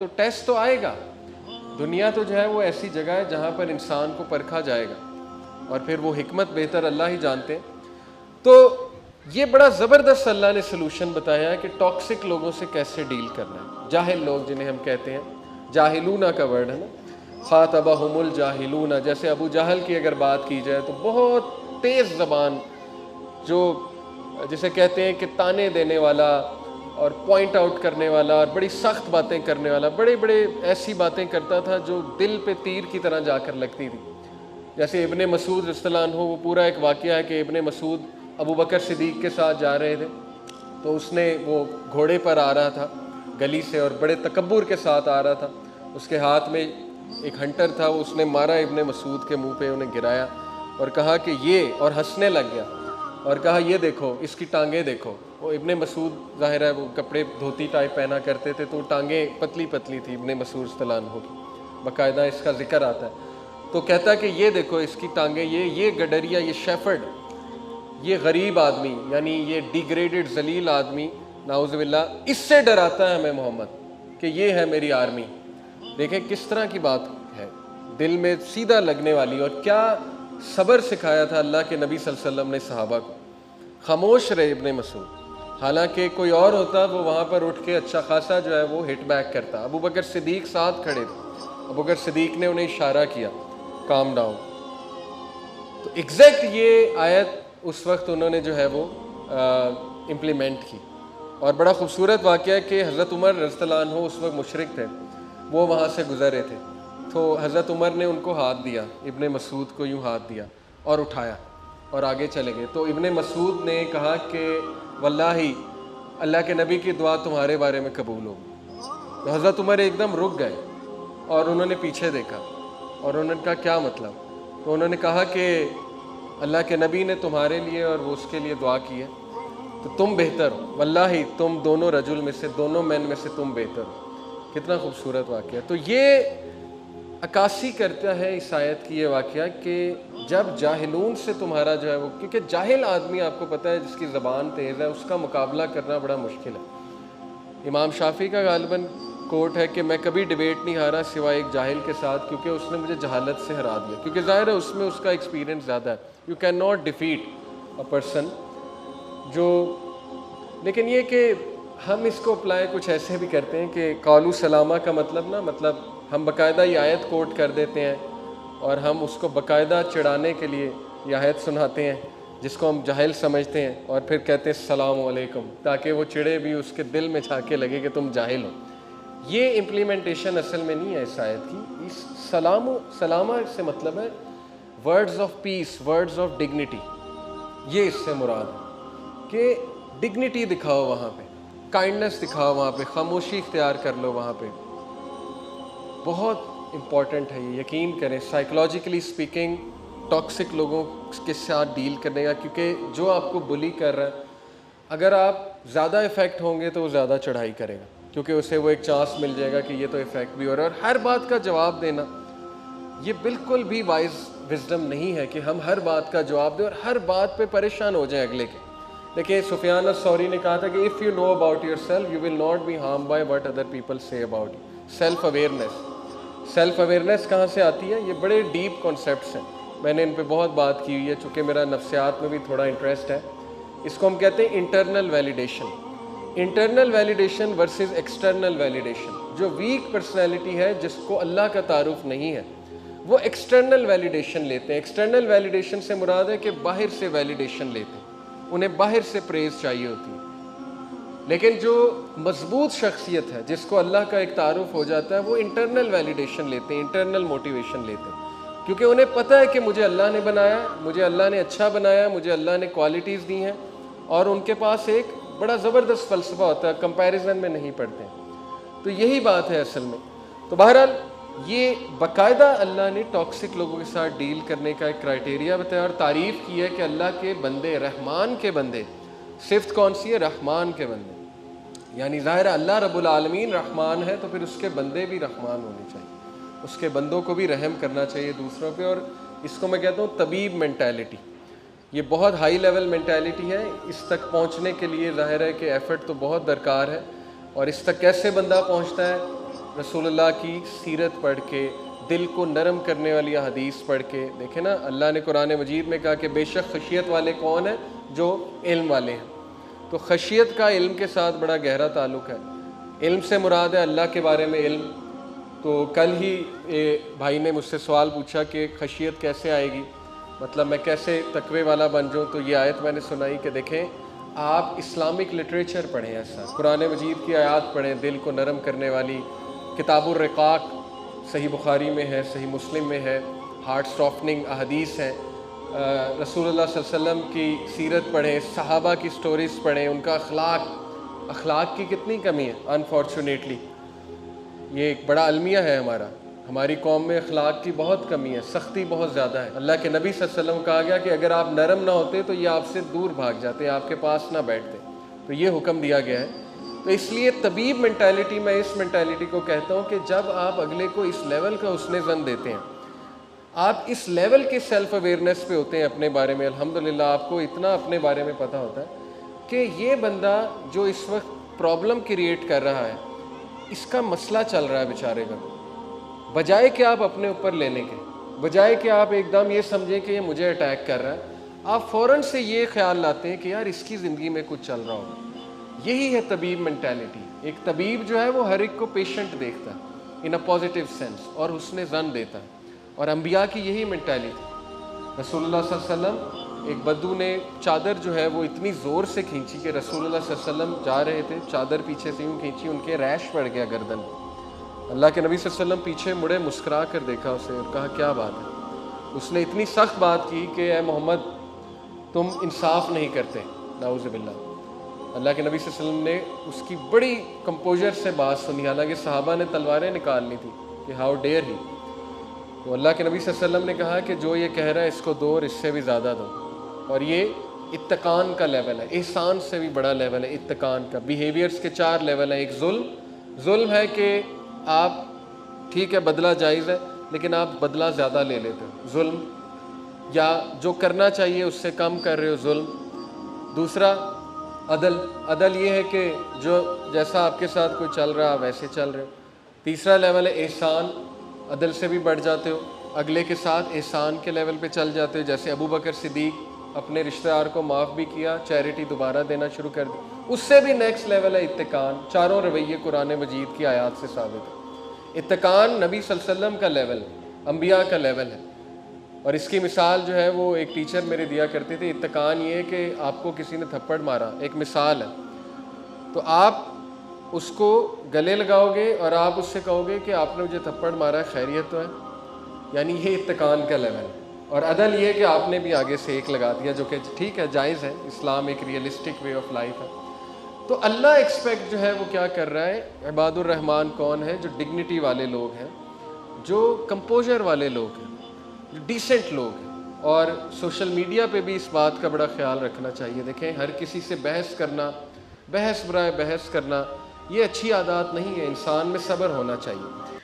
تو ٹیسٹ تو آئے گا. دنیا تو جو ہے وہ ایسی جگہ ہے جہاں پر انسان کو پرکھا جائے گا, اور پھر وہ حکمت بہتر اللہ ہی جانتے ہیں. تو یہ بڑا زبردست اللہ نے سلوشن بتایا ہے کہ ٹاکسک لوگوں سے کیسے ڈیل کرنا ہے. جاہل لوگ جنہیں ہم کہتے ہیں, جاہلون کا ورڈ ہے نا, خاطبہم الجاہلون. جیسے ابو جہل کی اگر بات کی جائے تو بہت تیز زبان, جو جسے کہتے ہیں کہ تانے دینے والا اور پوائنٹ آؤٹ کرنے والا اور بڑی سخت باتیں کرنے والا, بڑے بڑے ایسی باتیں کرتا تھا جو دل پہ تیر کی طرح جا کر لگتی تھی. جیسے ابن مسعود رضی اللہ عنہ, وہ پورا ایک واقعہ ہے کہ ابن مسعود ابو بکر صدیق کے ساتھ جا رہے تھے, تو اس نے وہ گھوڑے پر آ رہا تھا گلی سے اور بڑے تکبر کے ساتھ آ رہا تھا. اس کے ہاتھ میں ایک ہنٹر تھا, وہ اس نے مارا ابن مسعود کے منہ پہ, انہیں گرایا اور کہا کہ یہ, اور ہنسنے لگ گیا اور کہا یہ دیکھو اس کی ٹانگیں دیکھو. وہ ابن مسعود ظاہر ہے وہ کپڑے دھوتی ٹائپ پہنا کرتے تھے, تو ٹانگیں پتلی پتلی تھی ابن مسعود رضی اللہ عنہ کی, باقاعدہ اس کا ذکر آتا ہے. تو کہتا ہے کہ یہ دیکھو اس کی ٹانگیں, یہ گڈریا, یہ شیفرڈ, یہ غریب آدمی, یعنی یہ ڈیگریڈڈ ذلیل آدمی, نعوذ باللہ, اس سے ڈراتا ہے ہمیں محمد کہ یہ ہے میری آرمی. دیکھیں کس طرح کی بات ہے, دل میں سیدھا لگنے والی. اور کیا صبر سکھایا تھا اللہ کے نبی صلی اللہ علیہ وسلم نے صحابہ کو. خاموش رہے ابن مسعود, حالانکہ کوئی اور ہوتا وہ وہاں پر اٹھ کے اچھا خاصا جو ہے وہ ہٹ بیک کرتا. ابو بکر صدیق ساتھ کھڑے تھے, ابو بکر صدیق نے انہیں اشارہ کیا کام ڈاؤن. تو ایگزیکٹ یہ آیت اس وقت انہوں نے جو ہے وہ امپلیمنٹ کی. اور بڑا خوبصورت واقعہ ہے کہ حضرت عمر رضی اللہ عنہ اس وقت مشرک تھے, وہ وہاں سے گزر رہے تھے, تو حضرت عمر نے ان کو ہاتھ دیا, ابن مسعود کو یوں ہاتھ دیا اور اٹھایا اور آگے چلے گئے. تو ابن مسعود نے کہا کہ واللہ اللہ کے نبی کی دعا تمہارے بارے میں قبول ہوگی. تو حضرت عمر ایک دم رک گئے اور انہوں نے پیچھے دیکھا اور انہوں نے کہا کیا مطلب. تو انہوں نے کہا کہ اللہ کے نبی نے تمہارے لیے اور وہ اس کے لیے دعا کی ہے, تو تم بہتر ہو, واللہ تم دونوں رجل میں سے, دونوں مین میں سے تم بہتر ہو. کتنا خوبصورت واقعہ. تو یہ عکاسی کرتا ہے اس آیت کی یہ واقعہ کہ جب جاہلون سے تمہارا جو ہے وہ, کیونکہ جاہل آدمی آپ کو پتہ ہے جس کی زبان تیز ہے, اس کا مقابلہ کرنا بڑا مشکل ہے. امام شافعی کا غالباً کوٹ ہے کہ میں کبھی ڈیبیٹ نہیں ہارا سوائے ایک جاہل کے ساتھ, کیونکہ اس نے مجھے جہالت سے ہرا دیا, کیونکہ ظاہر ہے اس میں اس کا ایکسپیرینس زیادہ ہے. You can not defeat a person جو, لیکن یہ کہ ہم اس کو اپلائی کچھ ایسے بھی کرتے ہیں کہ قالوا سلامہ کا مطلب نا, مطلب ہم باقاعدہ یہ آیت کوٹ کر دیتے ہیں اور ہم اس کو باقاعدہ چڑھانے کے لیے یہ آیت سناتے ہیں جس کو ہم جاہل سمجھتے ہیں, اور پھر کہتے ہیں السلام علیکم, تاکہ وہ چڑھے بھی, اس کے دل میں جا کے لگے کہ تم جاہل ہو. یہ امپلیمنٹیشن اصل میں نہیں ہے اس آیت کی. اس سلامہ سے مطلب ہے words of peace, words of dignity. یہ اس سے مراد ہے کہ ڈگنیٹی دکھاؤ وہاں پہ, کائنڈنس دکھاؤ وہاں پہ, خاموشی اختیار کر لو وہاں پہ. بہت امپورٹنٹ ہے یہ, یقین کریں. سائیکولوجیکلی اسپیکنگ ٹاکسک لوگوں کے ساتھ ڈیل کرنے کا, کیونکہ جو آپ کو بلی کر رہا ہے, اگر آپ زیادہ افیکٹ ہوں گے تو وہ زیادہ چڑھائی کرے گا, کیونکہ اسے وہ ایک چانس مل جائے گا کہ یہ تو افیکٹ بھی ہو رہا ہے. اور ہر بات کا جواب دینا یہ بالکل بھی وائز وزڈم نہیں ہے کہ ہم ہر بات کا جواب دیں اور ہر بات پہ پریشان ہو جائیں اگلے کے. دیکھیں سفیان الثوری نے کہا تھا کہ if you know about your self you will not be harm by what other people say about you. Self awareness, self awareness کہاں سے آتی ہے؟ یہ بڑے ڈیپ کانسیپٹس ہیں, میں نے ان پہ بہت بات کی ہوئی ہے, چونکہ میرا نفسیات میں بھی تھوڑا انٹرسٹ ہے. اس کو ہم کہتے ہیں internal validation. Internal validation versus external validation. جو ویک پرسنالٹی ہے جس کو اللہ کا تعارف نہیں ہے, وہ ایکسٹرنل ویلیڈیشن لیتے ہیں. ایکسٹرنل ویلیڈیشن سے مراد ہے کہ باہر سے ویلیڈیشن لیتے ہیں, انہیں باہر سے پریز چاہیے ہوتی ہے. لیکن جو مضبوط شخصیت ہے جس کو اللہ کا ایک تعارف ہو جاتا ہے, وہ انٹرنل ویلیڈیشن لیتے ہیں, انٹرنل موٹیویشن لیتے ہیں, کیونکہ انہیں پتہ ہے کہ مجھے اللہ نے بنایا, مجھے اللہ نے اچھا بنایا, مجھے اللہ نے کوالٹیز دی ہیں, اور ان کے پاس ایک بڑا زبردست فلسفہ ہوتا ہے, کمپیریزن میں نہیں پڑھتے ہیں. تو یہی بات ہے اصل میں. تو بہرحال یہ باقاعدہ اللہ نے ٹاکسک لوگوں کے ساتھ ڈیل کرنے کا ایک کرائٹیریا بتایا اور تعریف کی ہے کہ اللہ کے بندے, رحمان کے بندے, صفت کون سی ہے؟ رحمان کے بندے. یعنی ظاہر ہے اللہ رب العالمین رحمان ہے, تو پھر اس کے بندے بھی رحمان ہونے چاہیے, اس کے بندوں کو بھی رحم کرنا چاہیے دوسروں پہ. اور اس کو میں کہتا ہوں طبیب مینٹیلٹی. یہ بہت ہائی لیول مینٹیلٹی ہے. اس تک پہنچنے کے لیے ظاہر ہے کہ ایفرٹ تو بہت درکار ہے, اور اس تک کیسے بندہ پہنچتا ہے؟ رسول اللہ کی سیرت پڑھ کے، دل کو نرم کرنے والی حدیث پڑھ کے. دیکھیں نا، اللہ نے قرآن مجید میں کہا کہ بے شک خشیت والے کون ہیں؟ جو علم والے ہیں. تو خشیت کا علم کے ساتھ بڑا گہرا تعلق ہے. علم سے مراد ہے اللہ کے بارے میں علم. تو کل ہی بھائی نے مجھ سے سوال پوچھا کہ خشیت کیسے آئے گی، مطلب میں کیسے تقوی والا بن جاؤں. تو یہ آیت میں نے سنائی کہ دیکھیں، آپ اسلامک لٹریچر پڑھیں، ایسا قرآن مجید کی آیات پڑھیں دل کو نرم کرنے والی. کتاب الرقاق صحیح بخاری میں ہے، صحیح مسلم میں ہے، ہارٹ سافٹننگ احادیث ہیں. رسول اللہ صلی اللہ علیہ وسلم کی سیرت پڑھیں، صحابہ کی سٹوریز پڑھیں، ان کا اخلاق کی کتنی کمی ہے انفارچونیٹلی. یہ ایک بڑا المیہ ہے ہماری قوم میں اخلاق کی بہت کمی ہے، سختی بہت زیادہ ہے. اللہ کے نبی صلی اللہ علیہ وسلم کہا گیا کہ اگر آپ نرم نہ ہوتے تو یہ آپ سے دور بھاگ جاتے، آپ کے پاس نہ بیٹھتے. تو یہ حکم دیا گیا ہے. تو اس لیے طبیب مینٹیلٹی، میں اس مینٹیلٹی کو کہتا ہوں کہ جب آپ اگلے کو اس لیول کا حسن ظن دیتے ہیں، آپ اس لیول کے سیلف اویئرنیس پہ ہوتے ہیں اپنے بارے میں، الحمدللہ آپ کو اتنا اپنے بارے میں پتہ ہوتا ہے کہ یہ بندہ جو اس وقت پرابلم کریٹ کر رہا ہے، اس کا مسئلہ چل رہا ہے بیچارے کا، بجائے کہ آپ اپنے اوپر لینے کے، بجائے کہ آپ ایک دم یہ سمجھیں کہ یہ مجھے اٹیک کر رہا ہے، آپ فوراً سے یہ خیال لاتے ہیں کہ یار اس کی زندگی میں کچھ چل رہا ہوگا. یہی ہے طبیب مینٹیلٹی. ایک طبیب جو ہے وہ ہر ایک کو پیشنٹ دیکھتا ہے ان اے پازیٹیو سینس اور حسن ظن دیتا ہے. اور انبیاء کی یہی مینٹیلٹی. رسول اللہ صلی اللہ علیہ وسلم، ایک بدو نے چادر جو ہے وہ اتنی زور سے کھینچی کہ رسول اللہ صلی اللہ علیہ وسلم جا رہے تھے، چادر پیچھے سے یوں کھینچی، ان کے ریش پڑ گیا گردن. اللہ کے نبی صلی اللہ علیہ وسلم پیچھے مڑے، مسکرا کر دیکھا اسے اور کہا کیا بات ہے. اس نے اتنی سخت بات کی کہ اے محمد تم انصاف نہیں کرتے، نعوذ باللہ. اللہ کے نبی صلی اللہ علیہ وسلم نے اس کی بڑی کمپوزر سے بات سنی، حالانکہ صحابہ نے تلواریں نکالنی تھی کہ ہاؤ ڈیئر ہی. تو اللہ کے نبی صلی اللہ علیہ وسلم نے کہا کہ جو یہ کہہ رہا ہے اس کو دو اور اس سے بھی زیادہ دو. اور یہ اتقان کا لیول ہے، احسان سے بھی بڑا لیول ہے اتقان کا. بیہیویئرس کے 4 لیول ہیں. ایک ظلم ہے کہ آپ ٹھیک ہے بدلہ جائز ہے لیکن آپ بدلہ زیادہ لے لیتے ہو، ظلم. یا جو کرنا چاہیے اس سے کم کر رہے ہو، ظلم. دوسرا عدل یہ ہے کہ جو جیسا آپ کے ساتھ کوئی چل رہا ویسے چل رہے ہو. تیسرا لیول ہے احسان، عدل سے بھی بڑھ جاتے ہو، اگلے کے ساتھ احسان کے لیول پہ چل جاتے ہو. جیسے ابو بکر صدیق اپنے رشتہ دار کو معاف بھی کیا، چیریٹی دوبارہ دینا شروع کر دی. اس سے بھی نیکسٹ لیول ہے اتقان. چاروں رویے قرآن مجید کی آیات سے ثابت ہے. اتقان نبی صلی اللہ علیہ وسلم کا لیول، انبیاء کا لیول ہے. اور اس کی مثال جو ہے وہ ایک ٹیچر میرے دیا کرتے تھے. اتقان یہ ہے کہ آپ کو کسی نے تھپڑ مارا، ایک مثال ہے، تو آپ اس کو گلے لگاؤ گے اور آپ اس سے کہو گے کہ آپ نے مجھے تھپڑ مارا ہے، خیریت تو ہے. یعنی یہ اتقان کا لیول ہے. اور عدل یہ کہ آپ نے بھی آگے سے ایک لگا دیا، جو کہ ٹھیک ہے، جائز ہے، اسلام ایک ریئلسٹک وے آف لائف ہے. تو اللہ ایکسپیکٹ جو ہے وہ کیا کر رہا ہے، عباد الرحمن کون ہے؟ جو ڈگنیٹی والے لوگ ہیں، جو کمپوزر والے لوگ ہیں، جو ڈیسنٹ لوگ ہیں. اور سوشل میڈیا پہ بھی اس بات کا بڑا خیال رکھنا چاہیے. دیکھیں، ہر کسی سے بحث کرنا، بحث برائے بحث کرنا، یہ اچھی عادات نہیں ہے. انسان میں صبر ہونا چاہیے.